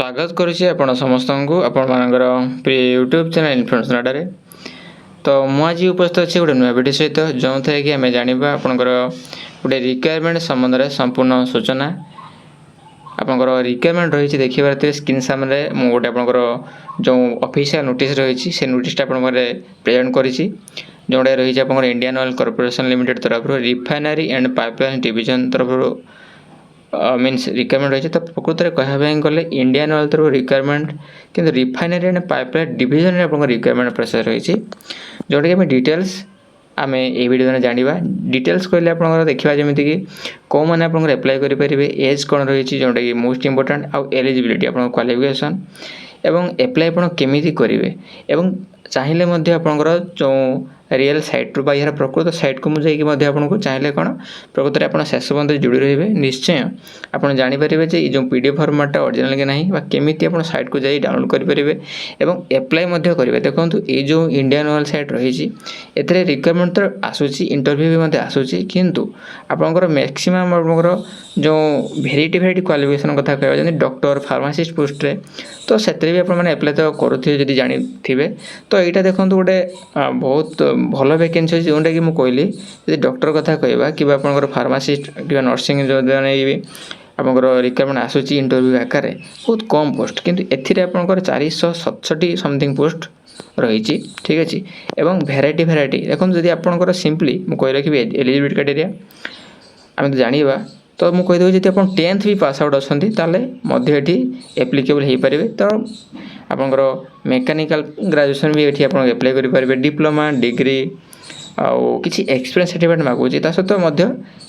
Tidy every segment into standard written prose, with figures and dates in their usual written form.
स्वागत करुच्ची आपण समस्त को आपण मानकर प्रिय यूट्यूब चैनल इन्फ्लुएंस नाडारे। तो मुझे उपस्थित अच्छे गोटे नुआ भिडियो सहित जो थे कि आम जाना आपंकर गोटे रिक्वायरमेंट संबंध में संपूर्ण सूचना आपंकर रिक्वायरमेंट रही देखी पारे स्क्रीन सामने मुझे गोटे आपंकर जो ऑफिशियल नोटिस रही से नोटिस प्रेजेंट करी जोटा रही आप इंडियन ऑयल कॉर्पोरेशन लिमिटेड तरफ रिफाइनरी एंड पाइपलाइन डिविजन तरफ मीन्स रिक्वायरमेंट रही तो प्रकृत में कहवाई गले इंडियन ऑयल तरफ रिक्वायरमेंट किंतु रिफाइनरी एंड पाइपलाइन डिविजन में रिक्वायरमेंट प्रोसेस रही जोटा कि डिटेल्स आम ये वीडियो में जाना डिटेल्स कहले आप देखा जमीक कि कौ मैंने आप एप्लाई करेंगे एज कौन रही जोटा कि मोस्ट इंपोर्टाट आउ एलिजिबिलिटी आप क्वालिफिकेशन एवं एप्लाई आप केमी करेंगे एवं चाहिए आपंकर जो रियल साइट रू यार प्रकृत साइट को मुझे आपको चाहिए कौन प्रकृत में आप शेष बंद जोड़ी रही निश्चय आप जानीपारे जो पीडीएफ फॉर्मेट ओरिजिनल कि नहीं केमी आप साइट को जाई डाउनलोड करेंगे एवं एप्लाई करेंगे। देखो ये जो इंडियन ऑयल साइट रही रिक्वायरमेंट तो आसूसी इंटरव्यू भी आसूसी किंतु आपंकर मैक्सिमम आपंकर जो भेराइटी क्वालिफिकेशन कथा कहवा डॉक्टर फार्मासिस्ट पोस्ट रे तो से भी आपने एप्लाई तो करुवे जब जानी तो यहाँ देखो गोटे बहुत भल वैकेंसी अच्छी जोटा कि मुझे कहली जब डॉक्टर कथा कहवा कि आपंकर फार्मासिस्ट कि नर्सिंग जो भी आपंकर रिक्वायरमेंट आसूची इंटरव्यू आकार बहुत कम पोस्ट किंतु एथिरे आपंकर 467 समथिंग पोस्ट रही ठीक अच्छे एवं भेराइटी देखो जब आपंकर सिंपली मुझे कही रखी एलिजिबिलिटी क्राइटेरिया आम तो जाना तो मुझे कहीदेवी जब आप 10th भी पास आउट अच्छा ये एप्लिकेबल हो पारे तो आपंकर मेकानिकल ग्रेजुएशन भी ये आप एप्लाई करेंगे डिप्लोमा डिग्री आउ कि एक्सपीरियंस सर्टिफिकेट मागुची सहित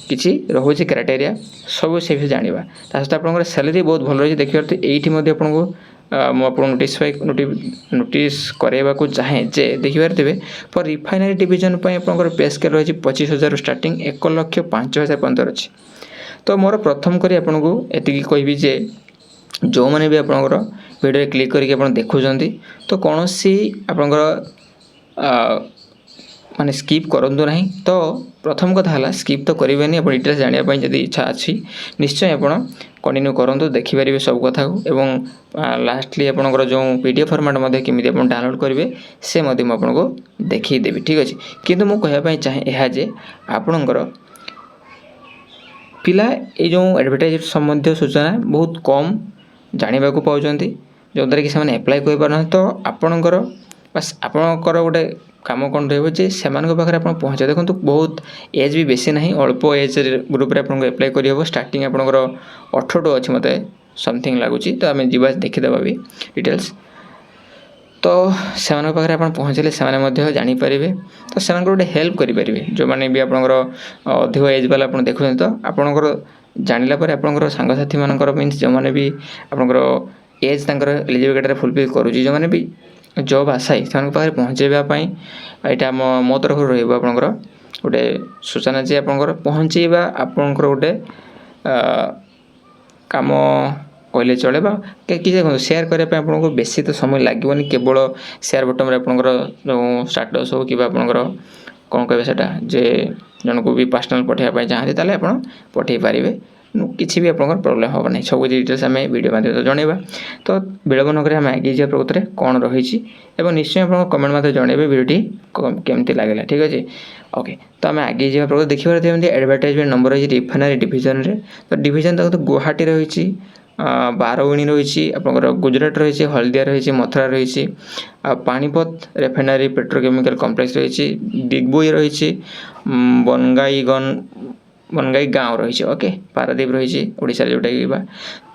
किसी रोचे क्राइटेरिया सब से जाना सहित आप सैलरी बहुत भल रही देखिए ये आपको नोटिस करवा चाहे जे देखिए फॉर रिफाइनरी डिविजन पर पे स्केल रही 25,000 स्टार्टिंग 1,05,000 पर्यंत अच्छी। तो मोर प्रथम करी आपको ये कहबी जे जो मैंने भी आपंकर वीडियो क्लिक करके देखुं तो कौन सी आपंकर माने स्किप करूँ ना तो प्रथम कथा है स्किप तो करेंगे आप डिटेल्स जानापी जब इच्छा अच्छी निश्चय आप कंटिन्यू करूँ देखिपारे सब कथा को एवं लास्टली आपंकर जो पीडीएफ फॉर्मेट केमी आप डाउनलोड करेंगे से आपको देखीदेवी ठीक अच्छे किंतु मुझे कहवाई चाहे यह जे आपणकर पिला ये जो एडवर्टाइज संबंधी सूचना बहुत कम जाना पाँच जो द्वारा कि से एप्लाई कर पार तो आपणकर बस आपणकर गोटे काम कौन रही से पाखे आप पहुँचे देखो बहुत एज भी बेसी ना अल्प एज ग्रुप रे आपको एप्लाई कर स्टार्टिंग आपंकर 18 अच्छी मत समथिंग लगुच तो आम जा देखीदे भी डिटेल्स तो से पाखे आप पहुँचले से जानीपारे तो से गोटे हेल्प करेंगे जो मैंने भी आपंकर अधिक एज वाला आप देखुं तो आपंकर जानापर आपंकर सांगसाथी मानकर मीन्स जो मैंने भी आपंकर एज एलिजिबिलिटी फुलफिल करुँच जो मैंने भी जॉब आशाई से पाखे पहुँचवाई यहाँ मो तरफ रहा गोटे सूचना जे आपंकर पहुँचवा आपंकर गोटे काम कहले चले कि सेयार करने आपको बेसी तो समय लगे केवल सेयार बटन में आपंकर जो स्टाटस हो कि आपंकर कौन कहे सेटा जे जन को भी पर्सनल पठाइबा चाहते आप पठे पारे किसी भी आपंकर प्रोब्लेम हम ना सब डिटेल्स आम वीडियो माध्यम जनवा तो विलम्ब नक आम आगे जा प्रकृत में कौन रही निश्चय आप कमेंट मत जनइबे वीडियोटी केमती लगे ठीक अच्छे ओके। तो आम आगे जा प्रकृत देखिए एडवर्टाइजमेंट नंबर रही रिफाइनरी डिविजन रे तो डिविजन देखो गुवाहाटी रही बारवाणी रही आपंकर गुजरात रही हल्दिया रही मथुरा रही पानीपत रिफाइनरी पेट्रोकेमिकल कम्प्लेक्स रही डिगबोई रही बनगाई गाँव रही ओके पारादीप रही ओडिशा जोटा कि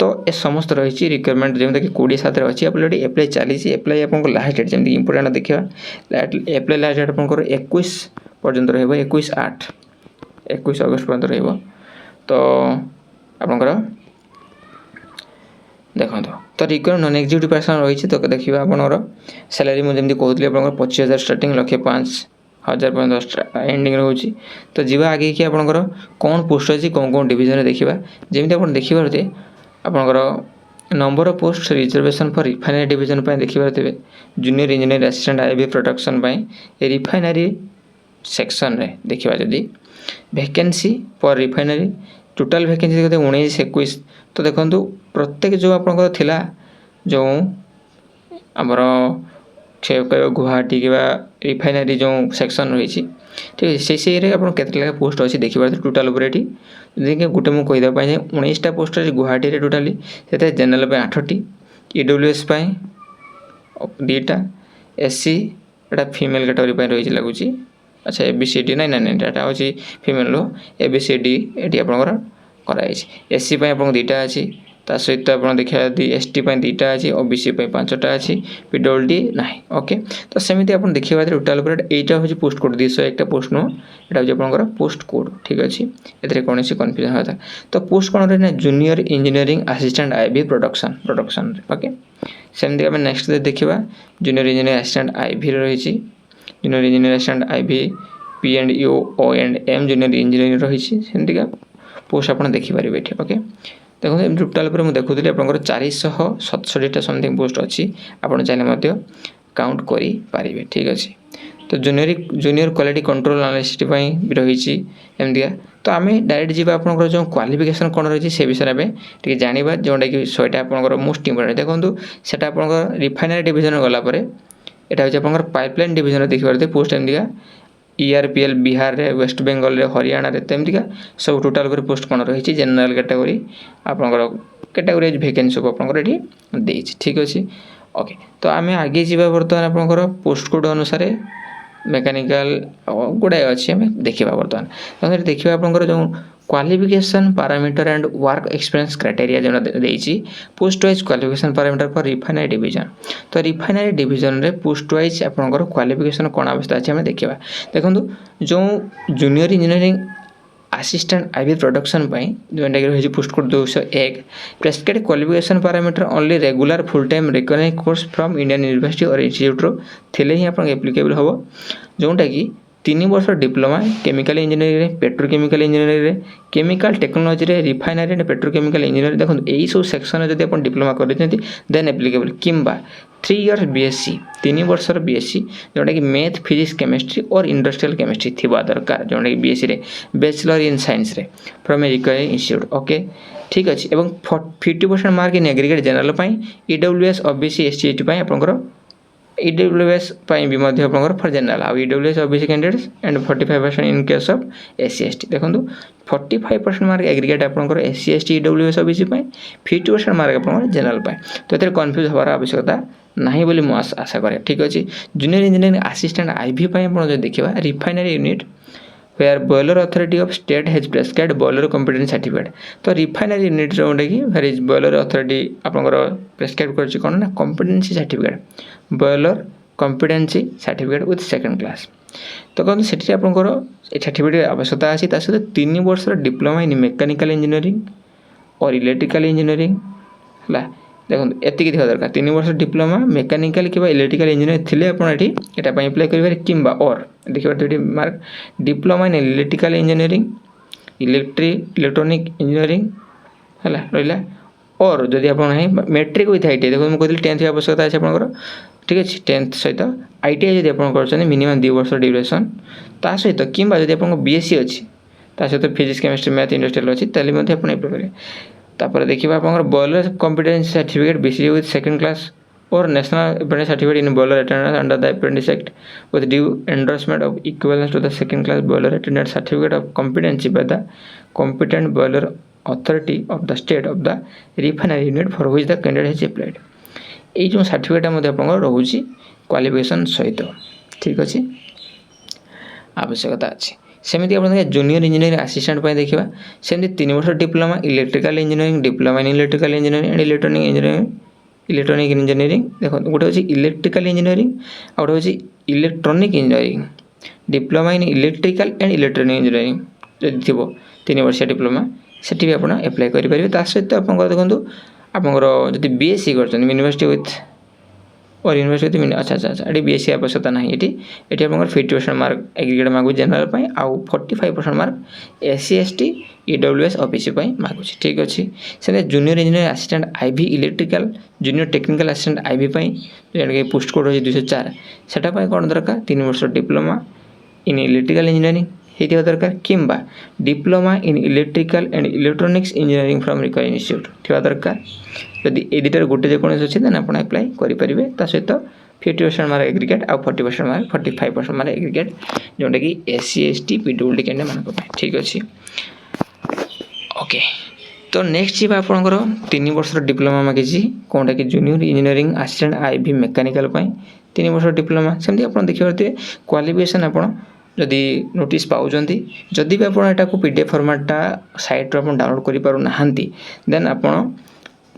तो ए समस्त रही रिक्वायरमेंट जमीन कि 27 अच्छी आप एप्लाई चली एप्लाई आप लास्ट डेट जमी इंपोर्टाट देखा एप्लाई लास्ट डेट आपंकर 21 पर्यंत रही 21 अगस्त पर्यंत रही तो आपंकर देखो तो रिक्वायरमेंट नन एक्जिक्यूटिव पर्सन रही तो देखिए आपंकर सैलरी मुझे कहती आप 25,000 स्टार्टिंग 1,05,000 पर्यंत एंडिंग रोचे तो जी आगे कि आपंकर कौन पोस्ट अच्छी कौन कौन डिविजन देखा जमी आप देखिए आपंकर number of post reservation for refinery division देखिए junior engineer assistant IB production refinery section रे देखा जदि vacancy for refinery total vacancy 19-21 तो देखो प्रत्येक जो आपंकर थिला जो आमर गुवाहाटी कि रिफाइनारी जो सेक्शन रही ठीक है से आप पोस्ट अच्छी देखिए टोटाल देखिए गोटे मुझे कहीदेपाई 19टा पोस्ट अच्छे गुवाहाटी टोटाली से जेनेल 8टी EWS 2टा SC एटा फीमेल कैटेगरी रही लगुच अच्छा ABCD ना ना हूँ फीमेल ABCD ये आपंकर कराई SC आप 2टा अच्छी ता सहित आप देखा ST 2टा अच्छी OBC 5टा अच्छी PWD ना ओके तो सेमती आप देखा टोटाल यहाँ हूँ पोस्ट कोड 201 पोस्ट नुह यहाँ हूँ आपंकर पोस्ट कोड ठीक अच्छे ए कौन कन्फ्यूजन होता तो पोस्ट कौन रही junior engineering assistant IB production okay सेमती आम नेक्स्ट देखा जूनियर इंजीनियर असिस्टेंट IB रही junior engineer assistant IB P&U O&M junior engineering रही सेमतीका पोस्ट आप देखिपारे ये ओके देखो टोटाल मुझे देखुली आप 467टा समथिंग पोस्ट अच्छी आपड़ चाहिए काउंट करें ठीक अच्छे तो जूनियर क्वालिटी कंट्रोल एनालिस्ट भी रही एमतीका तो आम डायरेक्ट जी आप जो क्वालिफिकेशन कौन रही से विषय में टे जाना जोटा कि 100टा आप मोस्ट इंपोर्टेंट देखो से आप रिफाइनरी डिविजन गलापर यहाँ हूँ आप पाइपलाइन डिविजन देखिए पोस्ट एमतीका ERPL बिहार रे वेस्ट बेंगल रे हरियाणा रे तमतिका सब टोटाल पर पोस्ट कौन रही जनरल कैटेगरी आपंकर कैटेगरी वैकेंसी सब आपंकर ये ठीक अच्छे ओके तो आम आगे जावा बर्तमान आपंकर पोस्ट कोड अनुसार मेकानिकल गुड़ाए अच्छे आम देखा बर्तमान तो देखिए आपंकर जो qualification parameter and work experience criteria जो देती post wise qualification parameter for refinery division तो रिफाइनरी डिवीजन रे पोस्ट वाइज आपंकर क्वालिफिकेशन कौन अवस्था अच्छे आम देखा देखो जो junior engineering assistant IB production जोटा कि रही post code 201 prescribed qualification parameter only regular full time recognised course from Indian university और इंस्टीट्यूट थे ही आप एप्लिकेबल हम जोटा कि 3 वर्ष diploma chemical engineering petrochemical engineering chemical technology refinery and petrochemical engineering देखो यही सब सेक्शन जब आप डिप्लोमा कर देन एप्लिकेबल किंबा 3 इयर्स BSc 3 वर्षर BSc जोटा कि मैथ फिजिक्स केमिस्ट्री और इंडस्ट्रियल केमिस्ट्री थी दरकार जोटा कि BSc रे बैचलर इन साइंस रे from a recognised institute okay ठीक अच्छे और 50% mark in aggregate general EWS OBC SC ST आपंकर EWS भी फॉर जनरल आउ EWS OBC candidates and 45% in case of SC ST देखो 45% मार्क एग्रीगेट आपंकर SC ST EWS OBC 50% mark आपंकर general तो ये कन्फ्यूज हमार आवश्यकता नहीं बोली मुझे आशा करे ठीक अच्छे जूनियर इंजीनियरिंग असिस्टेंट IB जो देखा refinery unit where boiler authority of state has prescribed boiler competency certificate तो रिफाइनरी यूनिट जोटा कि where is boiler authority आपंकर प्रेस्क्राइब कर कौन ना competency certificate boiler competency certificate with second class तो कहते से आपंकर सर्टिफिकेट आवश्यकता अच्छी सहित 3 वर्ष डिप्लोमा इन मेकानिकल इंजीनियरिंग और इलेक्ट्रिकल इंजीनियरिंग है देखो एति देखा दरकार 3 वर्ष डिप्लोमा मेकानिकल कि इलेक्ट्रिकल इंजीनियर थे आपड़ी अप्लाई करेंगे किंबा और देखिए mark diploma in electrical engineering electronic engineering है रहा और जदि आप मैट्रिक विथ ITI देखो मुझे कहती 10th आवश्यकता अच्छे आपंकर ठीक अच्छे 10th सहित ITI जब आप मिनिमम 2 वर्ष ड्यूरेशन ता सहित कि आप BSc अच्छी सहित फिजिक्स केमिस्ट्री मैथ इंडस्ट्रियल अच्छी तेल आप अप्लाई करेंगे तापर देखिए आप boiler competency certificate BCA with second class और national apprentice certificate in boiler attendance under the apprentice act with due endorsement of equivalence to the second class boiler attendant certificate of competency by the competent boiler authority of the state of the refinery unit for which the candidate has applied ये जो certificate रोचे qualification सहित ठीक अच्छे आवश्यकता अच्छी सेमती आप जूनियर इंजीनियरिंग असिस्टेंट देखा सेमती 3 वर्ष diploma electrical engineering diploma in electrical engineering and electronic engineering देखो गोटे हूँ इलेक्ट्रिकल इंजीनियरिंग आ गोटे हूँ electronic engineering diploma in electrical and electronic engineering जब थी 3 वर्ष डिप्लोमा से भी आप एप्लाई करेंगे सहित आप देखो आपंकर जब BSc कर यूनिवर्सिटी विथ और यूनिवर्सिटी अच्छा अच्छा अच्छा ये BSc आवश्यकता ना ये आप 50% मार्क एग्रीगेट मांगू जनरल आउ 45% mark SC ST EWS OBC मांगुच ठीक अच्छे से junior engineer assistant IB electrical junior technical assistant IB जोटा कि पोस्ट कोड रही 204 से कौन दरकार 3 वर्ष डिप्लोमा इन इलेक्ट्रिकल इंजीनियरिंग होता दरकार किंबा diploma in electrical and electronics engineering from recognised institute थी दरकार जदि ए दुटार गोटे जेकोसी अच्छे देन आप अप्लाई करेंगे सहित 50% मार्क एग्रीगेट आ 40% मार्क 45% मार्क एग्रीगेट जोटा कि SC ST PWD कैंडिडेट मान ठीक अच्छे ओके। तो नेक्स्ट जी आपंकर 3 वर्ष डिप्लोमा मागिছি कौनटा कि junior engineering assistant IB mechanical 3 वर्ष डिप्लोमा सेमती आप देखिए क्वालिफिकेशन आप जदि नोटिस पाँच जदि भी आपको पीडीएफ फॉर्मेटा साइट आप डाउनलोड करें देन आप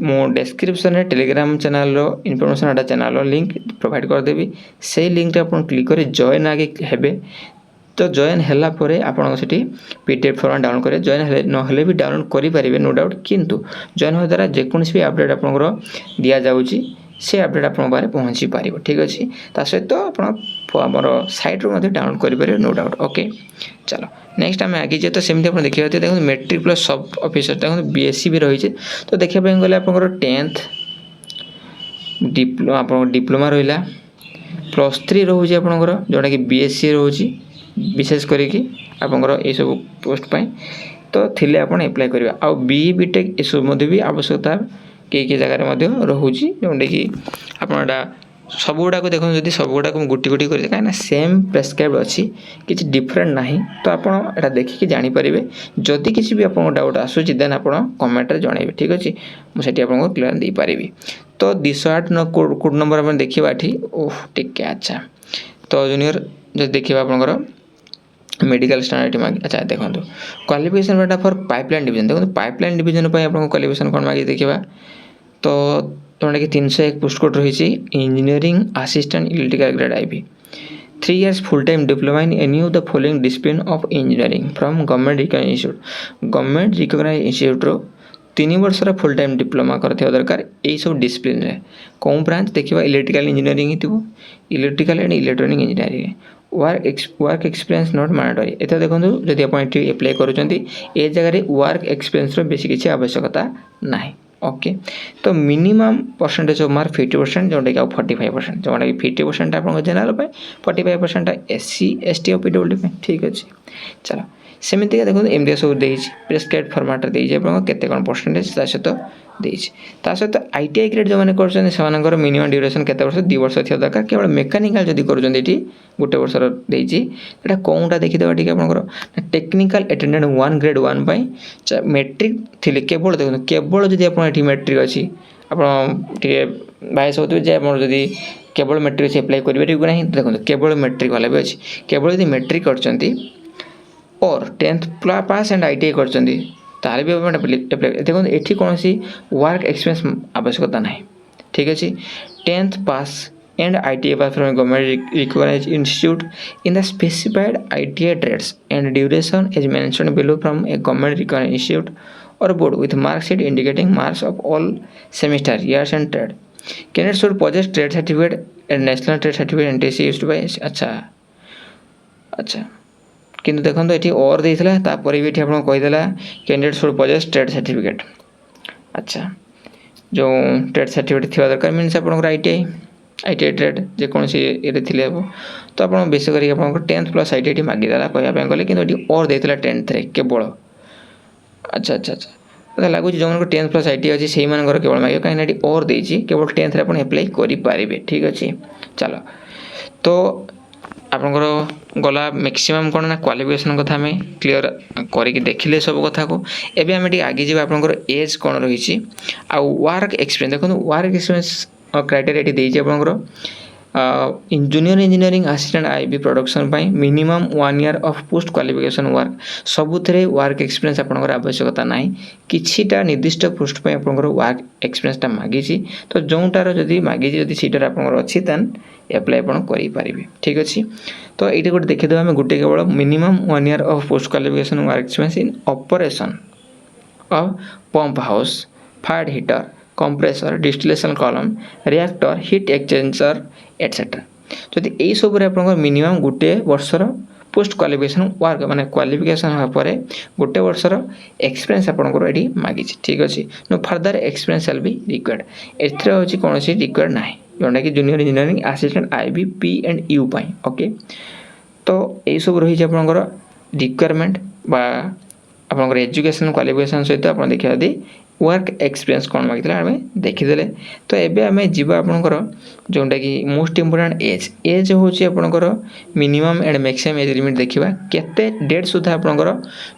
मो डिस्क्रिप्शन में टेलीग्राम चैनल इनफॉरमेशन आटा चैनल लिंक प्रोवाइड करदेवी से लिंक आप क्लिक कर जॉइन आगे हेबे तो जॉइन हैला परे आपन सेठी पीडीएफ फॉर्म डाउनलोड करे जॉइन नहले भी डाउनलोड करि परिबे नो डाउट किंतु जॉइन हो द्वारा जे कोनसी भी अपडेट आपनकर दिया जाउची से अपडेट आपन बारे पहुंची पारिबो ठीक अछि ता सहित आपन हमर साइट रो मध्ये डाउनलोड करि परिबे नो डाउट ओके। चलो नेक्स्ट हम आगे जे तो सेमती आपन देखियो देखो मैट्रिक प्लस सब ऑफिसर देखो बीएससी भी रही छे तो देखिया पे गले आपनकर 10th डिप्लोमा आपन डिप्लोमा रहिला +3 रहउची आपनकर जोटा कि बीएससी रहउची विशेष करिकी आपनकर ए सब पोस्ट पाई तो थिले आपण अप्लाई करिबा आ बी बीटेक ए सब मध्ये भी आवश्यकता के जगह रे मध्ये रहउची जोंडे कि आपनडा सब गुडा को देखो जदि सब गुडा को गुटी गुटी कर ना सेम प्रेस्क्राइब अच्छी किसी डिफरेंट नहीं तो आप देखिए जानी पारे जदि किसी भी आपको डाउट आसूची देन आप कमेंट जनइबे ठीक अच्छे मुझे आपको क्लियर दे पारिबी। तो 208 कोड नंबर आप देखा ये ओह टिके अच्छा तो जूनियर जो देखा आपंकर मेडिकल स्टैंडर्ड अच्छा देखो क्वालिफिकेशन बेटा फॉर पाइपलाइन डिवीजन देखो पाइपलाइन डिवीजन आपको क्वालिफिकेशन कौन मांगी देखा तो जोटा कि 301 पोस्ट कोड रही engineering assistant electrical grade IB 3 years full time diploma in any of the following discipline of engineering from government recognised institute रो 3 वर्ष फुल टाइम डिप्लोमा करथिबा दरकार एई सब डिसिप्लिन रे कोन ब्रांच देखिबा इलेक्ट्रिकल इंजीनियरिंग हितबो electrical and electronic engineering work experience not mandatory एता देखंतु जदि आपण एटी अप्लाई करूचंती ए जगह रे वर्क एक्सपीरियंस रो बेसी किछि आवश्यकता नाही ओके। तो मिनिमम परसेंटेज ऑफ मार्क 50% जोटा कि 45% जोटा कि 50% आप जनरल 45% SC ST और PWD ठीक अच्छे। चलो सेमती देखो एमती सब प्रेस्क्राइब फॉर्मेट केते कौन परसेंटेज सहित सहित ITI ग्रेड जो मैंने कर मिनिमम ड्यूरेशन केते वर्ष 2 वर्ष थी दरकार केवल मेकानिकल जदि कर गोटे वर्ष देटा कौनटा देखीदेवा ठीक आप टेक्निकल अटेंडेंट 1 ग्रेड 1 पाई मैट्रिक थिले केवल देखो केवल जदि आप मैट्रिक अच्छी आपे बायस होते जदि केवल मैट्रिक अच्छी अप्लाई करेंगे ना देखो केवल मैट्रिक वाला भी अच्छी केवल यदि मैट्रिक कर और 10th पास एंड ITI कर तार भी देखो ये कौन सी वर्क एक्सपीरियंस आवश्यकता ना ठीक अच्छे 10th pass and ITI pass from a government recognized institute in the specified ITI trades and duration as mentioned below from a government recognized institute or board with mark sheet indicating marks of all semester years and trade. Candidates should possess trade certificate and national trade certificate and TC used by अच्छा किंतु देखो ये और देइथिला तापर भी आपन कहिदेला candidate should possess trade certificate अच्छा जो ट्रेड सर्टिफिकेट थिबा दरकार मीन्स आपन ITI ट्रेड जे कौन सी ये थिले तो आप बेस कर 10th प्लस ITI मागिदेला कहवाई गले कि और देइथिला 10th रे केवल अच्छा अच्छा अच्छा तो लगुच जो 10th प्लस ITI अच्छी से केवल मागे कहीं और देछि केवल 10th रे आपन अप्लाई करि पारिबे ठीक अच्छे। चलो तो आपंकर गला मैक्सिमम कौन ना क्वालिफिकेशन कथा आम क्लीयर करके देखिले सब कथा को एबे आम आगे जी आपंकर एज कौन रही वर्क एक्सपीरियंस देखो वर्क एक्सपीरियंस क्राइटेरिया ये देती आपंकर junior engineering assistant IB production minimum 1 year of post qualification work सबुथे वर्क एक्सपीरियंस आपंकर आवश्यकता ना किछिटा निर्दिष्ट पोस्ट आपंकर वर्क एक्सपीरियंसटा मागिछि तो जोटार जदि मागिछि जदि सीटार आपंकर अच्छी देन एप्लाई आप करेंगे ठीक अच्छे। तो ये गोटे देखीदे आम गोटे केवल minimum 1 year of post qualification work experience in operation of pump house fire heater compressor distillation column reactor heat exchanger etcetera जदि यही सब मिनिमम गोटे वर्षर पोस्ट क्वालिफिकेशन वर्क माने क्वालिफिकेशन होगा गोटे वर्षर एक्सपीरियंस आपंकर ये मागी ठीक अच्छे no further experience will be required एथिरे होची कोनोसी रिक्वायर्ड नाही जोटा कि junior engineering assistant IB P&U okay. तो यही सब रही आपंकर रिक्वायरमेंट बा आपंकर एजुकेशन क्वालिफिकेशन सहित आप देखा दी वर्क एक्सपीरियंस कौन मागिला आम देखीदे। तो एबे आम जीवा आपणकर जोटा कि मोस्ट इंपोर्टेंट एज एज हूँ आपणकर minimum and maximum age limit देखा केते डेट सुधा आपणकर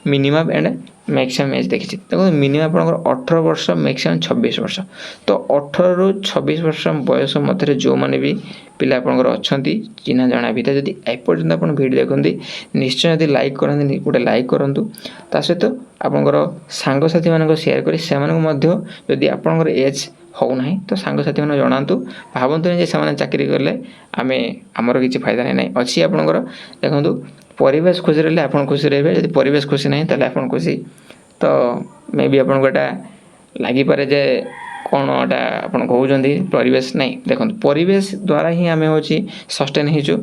मिनिमम एंड मैक्सिमम एज देखी देखो मिनिमम आपणकर 18 वर्ष मैक्सिमम 26 वर्ष। तो 18 रु 26 वर्ष बयस मध्य जो मैंने भी पिला आपणकर अच्छा चिन्ह जना भितर जदि एपर्यंत आप भिडियो देखते निश्चय जब लाइक करते गोटे लाइक करूँ ता सहित आपणकर सांगसाथी मान सेयार करी जदि आपणकर एज हो ना तो सांगसाथी मैंने जनातु भावतुनि से चाकरी कले आम आमर किसी फायदा नहीं अच्छी आपणकर देखो परिवेश खुशी रही आप खुशी रहे जब परिवेश खुशी ना तो आप खुशी तो मे बी आपको एटा लगिपे जे कौन एटा आप कहते परिवेश नहीं देखो परिवेश द्वारा ही आम हूँ सस्टेन हो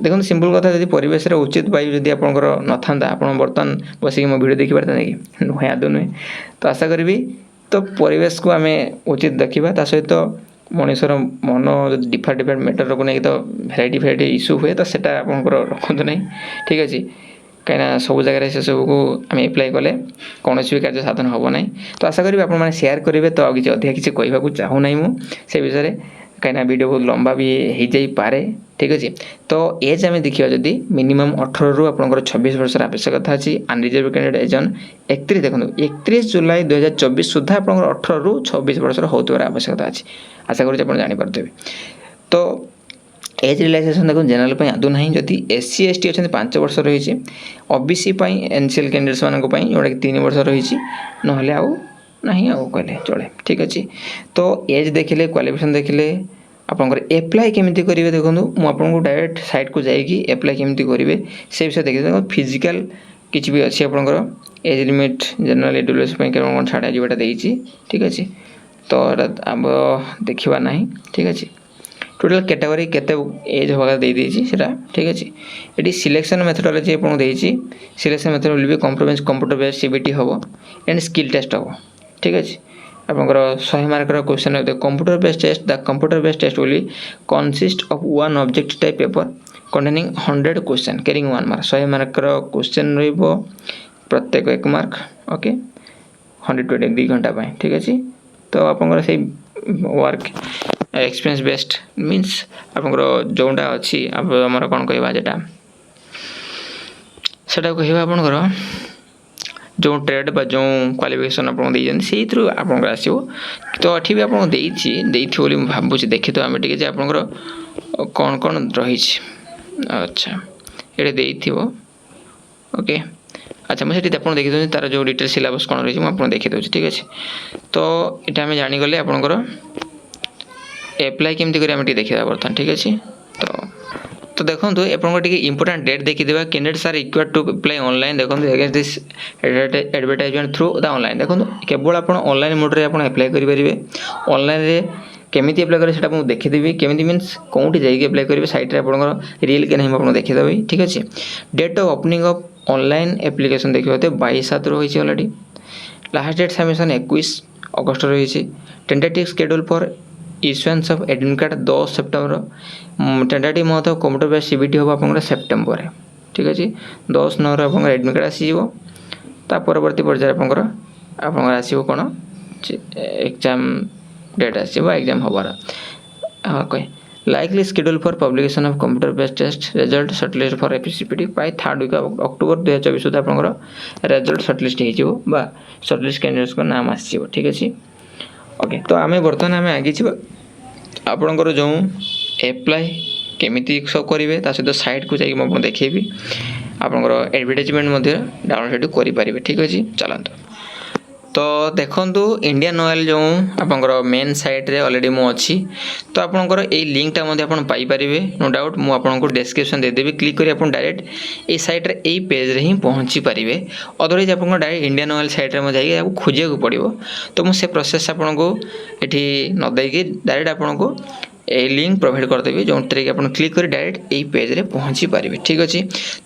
देखो सिंपल कथा जब परिवेश उचित वायु जब आपंकर न था आप बर्तमान बसिक मो भिडियो देखी पारते कि नुहे आदौ नुहे। तो आशा करी तो परिवेश को आम उचित देखा सहित मनुष्यर मन डिफरेंट डिफरेंट मैटर को नहीं तो भेराइटी इश्यू हुए तो सेटा आपंकर रखु ना ठीक अच्छे कहीं सब जगह से सब को आम एप्लाय कले कौन भी कार्य साधन हम ना। तो आशा करी आप सेयार करेंगे तो आगे अधिक किसी कहूँ चाहूना मुझे विषय कहीं वीडियो बहुत लंबा भी हो जापे ठीक अच्छे। तो एज आम देखा जदि मिनिमम 18 रु आपंकर 26 वर्ष आवश्यकता अच्छी अनरिजर्व कैंडिडेट एज ऑन 31 देखो 31 जुलाई 2024 सुधा आप 18 रु 26 वर्ष होतार आवश्यकता अच्छी आशा करूँ आप जानीपे। तो एज रिलैक्सेशन देखो जनरल आदौ ना जदि SC ST अच्छा 5 वर्ष रही OBC NCL कैंडिडेट्स मानक जोटा कि 3 वर्ष रही ना आउ नहीं आउ कहले चले ठीक अच्छे। तो एज देखिले क्वालिफिकेशन देखिले आपंकर एप्लाय केमिति करेंगे देखो मुझे डायरेक्ट साइट को जाइए एप्लाय केमिति करेंगे से विषय देखिए देखो फिजिकल किसी भी अच्छी आपंकर एज लिमिट जनरल एडुकेशन कौन छाड़ा जीवाटा देती ठीक अच्छे। तो आम देखा ना ठीक अच्छे टोटाल कैटेगरी केते एज होगा देती ठीक अच्छे। ये सिलेक्शन मेथडोलॉजी आपको देती selection method will be computer based CBT हम एंड स्किल टेस्ट हम ठीक अच्छे। आपंकर 100 मार्कर question computer based test the computer based test will consist of one object type paper containing 100 question carrying 1 mark 100 मार्कर question रो प्रत्येक 1 मार्क ओके 120 2 घंटा ठीक अच्छे। तो आपंकर से वर्क एक्सपीरियंस बेस्ट मीन्स आपंकर जोटा अच्छी आमर कौन कहवा जेटा सेटा कहवा आपंकर जो ट्रेड बा जो क्वालिफिकेशन आपको थ्रू आपंकर आसो। तो ये भी आपको देती भावुँ देखी तो आम टे आपंकर कौन कौन रही अच्छा ये देती ओके अच्छा मुझे आपको देखी तार जो डिटेल सिलेबस कौन रही मुझे देखी ठीक अच्छे। तो ये आम जानीगले आपंकर एप्लाय केमती करें देखा बर्तमान ठीक अच्छे। तो देखो आपको इंपोर्टेंट डेट देखीदेवा candidates are required to apply online देखो against this advertisement through the online देखो केवल आप ऑनलाइन मोड में अप्लाई करेंगे ऑनलाइन केमिति अप्लाई करें से देखीदेवी केमिति मीन्स कौटी जाइए अप्लाई करेंगे साइट आपंकर रियल के नहीं आपको देखीदेवी ठीक अच्छे। Date of opening of online application देखिए 22/7 रही already last date submission 21 August रही tentative schedule for issuance of admit card 10 September tentative मत कंप्यूटर बेस्ड CBT हम आप सेप्टेम्बर ठीक अच्छे 10/9 आप एडमिट कार्ड आसो ता परवर्ती पर्याय आप आसो कौन एग्जाम डेट आसो एग्जाम हबार हाँ कहे likely schedule for publication of computer based test result shortlist for CBT by 3rd week of October 2024 सुधा आप रिजल्ट शॉर्टलिस्ट हो शॉर्टलिस्ट कैंडिडेट्स को नाम आसो ठीक अच्छे ओके। तो आम बर्तमान आम आगे आपणकर जो एप्लाय केमिति सब करेंगे सहित साइट को जाकि मुझे देखेबी आपंकर एडवर्टाइजमेंट डाउनलोड करेंगे ठीक अच्छे चलते। तो देखंतु इंडियन ऑयल जो आपंकर मेन साइट रे ऑलरेडी मु अच्छी तो आपंकर ए लिंकटा आप पाइपर नो डाउट मुझे आपको डिस्क्रिप्शन देदेवी क्लिक करी आप डायरेक्ट ये साइट रे ए पेज रे ही पहुँची पारे अदरवाइज आपको डायरेक्ट इंडियन ऑयल साइट रे जाइए खोजा पड़ो। तो मुझे प्रोसेस आपको ये न देकी डायरेक्ट आपको ए लिंक प्रोवाइड करदेवी जो कि आप क्लिक कर डायरेक्ट यही पेज रे पहुँची पारे ठीक अच्छे।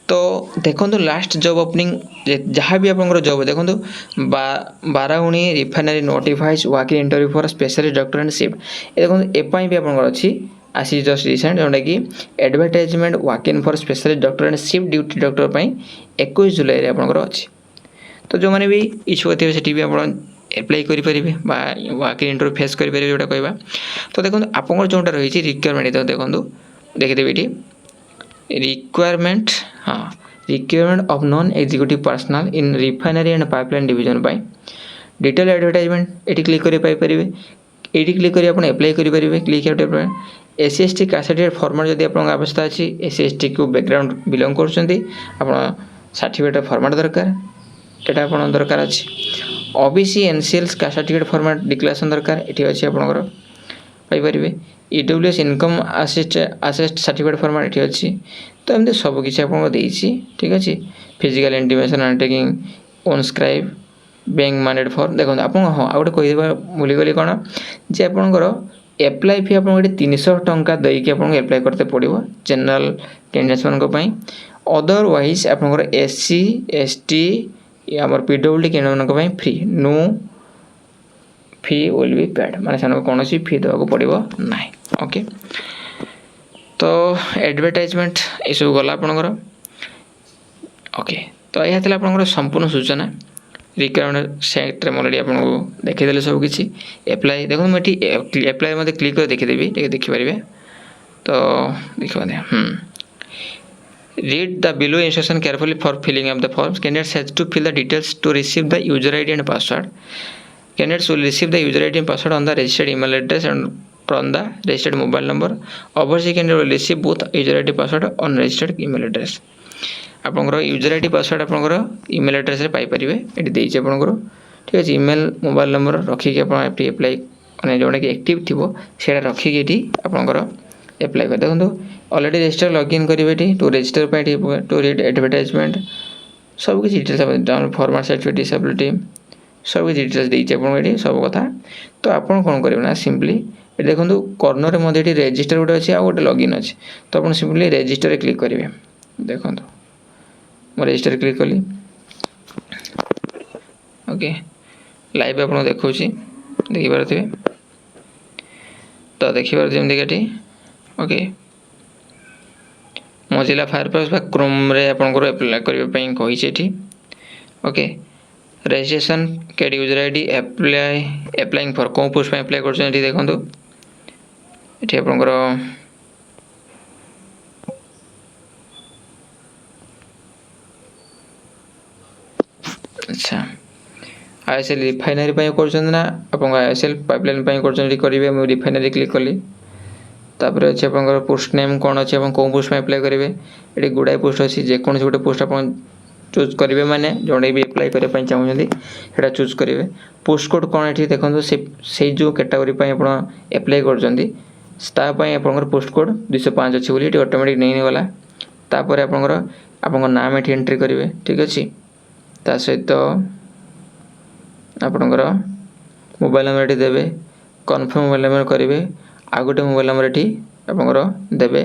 तो देखो लास्ट जॉब ओपनिंग जहाँ भी आप जॉब देखो 12/19 refinery notifies walking interview for specialist doctor and shift देखो एपाई भी आप अच्छी आसी जस्ट रिसेंट जोटा कि advertisement walking for specialist doctor and shift duty doctor 21 जुलाई आपंकर अच्छी। तो जो मैंने भी इच्छुक थे से भी आप एप्लाई करेंगे वाक इंटरव्यू फेस करेंगे जोटा कहवा। तो देखो आप जोटा रही रिक्वायरमेंट तो देखो देखीदेवी ये रिक्वायरमेंट हाँ requirement of non executive personal in refinery and pipeline division bye detail advertisement ये क्लिक करेंगे ये क्लिक कर आप एप्लाई करेंगे click SC/ST caste certificate format जब आप आवश्यकता अच्छी SC/ST को बैकग्राउंड बिलोंग कर सर्टिफिकेट फॉर्मेट दरकार यहाँ आप दरकार अच्छी OBC NCL caste certificate format declaration दरकार ये अच्छी आपंकर Piper EWS income asset certificate format ये अच्छी। तो एमती सबकि आपको ठीक अच्छे physical intimation undertaking own scribe bank mandate form देखो आप हाँ आउटे कहीदेवा भूलीगली कौन जे आपंकर एप्लाई फी आपको 300 टंका देकी आपको एप्लाई करते पड़ो जनरल कैंडिडेट्स मानी। अदरवाइज आपंकर SC/ST आमर PWD candidate free no fee will be paid माने से कौन फी देवा पड़ो ना। ओके तो एडवर्टाइजमेंट ये सब गला आपंकर। ओके तो यह था आपंकर संपूर्ण सूचना रिक्वायरमेंट सेक्टर अलरेडी आपको देखीदे सबकि एप्लाई देखो मुझे एप्लाई मत क्लिक कर देखीदेवी देखिपारे। तो देखिए read the below instruction carefully for filling up the forms candidates has to fill the details to receive the user ID and password candidates will receive the user ID and password on the registered email address and from the registered mobile number overseas candidate will receive both user ID password on registered email address आपंकर user ID password आपंकर email address रे पाई परिबे eighty देइछ आपंकर ठीक अछि। Email mobile number रखिक आप apply माने जोटा कि एक्टिव थिबो सेटा रखिक एटी आपंकर एप्लाई कर देखो ऑलरेडी रजिस्टर लॉगिन करेंगे to register to read advertisement सब किसी details down format certificate disability सब किसी डिटेल्स देइछ आपन सब कथा। तो आप कौन करेंगे ना सिंपली ये देखो कॉर्नर में ये रजिस्टर गोटे अच्छे आ गोटे लॉगिन अच्छे तो आप सिंपली रजिस्टर क्लिक करेंगे देखो मैं रजिस्टर क्लिक कली। ओके लाइव आप देखा देखिपे तो देखिए जमीक ओके मोजिला फायरफॉक्स बा क्रोम रे आपनकर अप्लाई करबे कही ओके रजिस्ट्रेशन कैड यूजर ID अप्लाइंग फॉर कौन पोस्ट अप्लाई कर देखो ये आपनकर अच्छा ISL रिफाइनरी करना आप ISL पाइपलाइन करेंगे मुझे रिफाइनरी क्लिक कली तापर अच्छे आप पोस्ट नेम कौन अच्छे कौन पोस्ट में अप्लाई करेंगे ये गुड़ाए पोस्ट अच्छी जेकोसी गोटे पोस्ट आप चूज करेंगे मैंने जोड़े भी अप्लाई करने चाहूँगी सेटा चूज करेंगे पोस्ट कोड कौन ये देखो से जो कैटेगोरी आप अप्लाई कर पोस्ट कोड 205 अच्छी बोली ये ऑटोमेटिक नहीं गला तापर आप नाम ये एंट्री करेंगे ठीक अच्छे ता सहित आपणकर मोबाइल नंबर ये देवे कन्फर्म मोबाइल नंबर करेंगे आ गोटे मोबाइल नंबर ये आपंकर देवे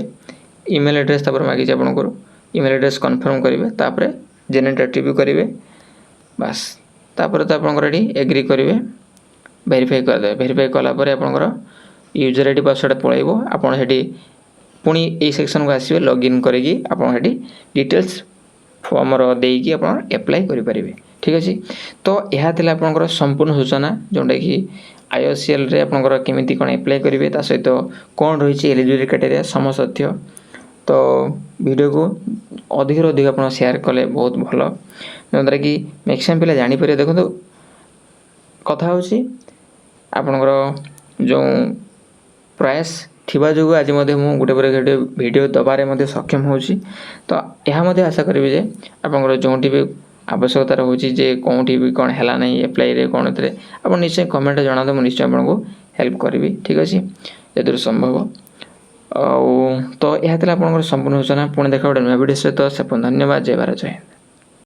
ईमेल एड्रेस तापर मागिज आपंकर ईमेल एड्रेस कन्फर्म करेंगे तापर जेनेरेट एट्रीब्यूट करेंगे बास तापर तो आपंकर ये एग्री करेंगे वेरीफाई करदे वेरीफाई कलापर आपंकर यूजर ID पासवर्ड पलैब आपड़ से पुणी ये सेक्शन को आसवे लॉगिन करी आप डिटेल्स फॉर्म देकी आप अप्लाई करेंगे ठीक अच्छे। तो यह आपंकर संपूर्ण सूचना जोटा कि IOCL रे आपंकर केमिति कौन अप्लाई करेंगे ता सहित कौन रही एलिजिबिलिटी क्राइटेरिया समस्त तथ्य। तो वीडियो को अधिक अधिक आप शेयर कले बहुत भल जद्वारा कि मैक्सिमम पिला जापर देखो कथा होची आपंकर जो प्रयास थिबा जो आज मध्य मु गोटे पर गोटे वीडियो दबारे सक्षम होची। तो यह आशा करी जे आपंकर जोटी भी आवश्यकता रोचे जे कौटी भी कौन है ना एप्लाई रे कौन थे आप निश्चय कमेंट जना तो निश्चय आपको हेल्प करी ठीक अच्छे जदि संभव तो यह संपूर्ण सूचना पुणी देखा गोटे नुआ वीडियो सहित से धन्यवाद जय भारत जय।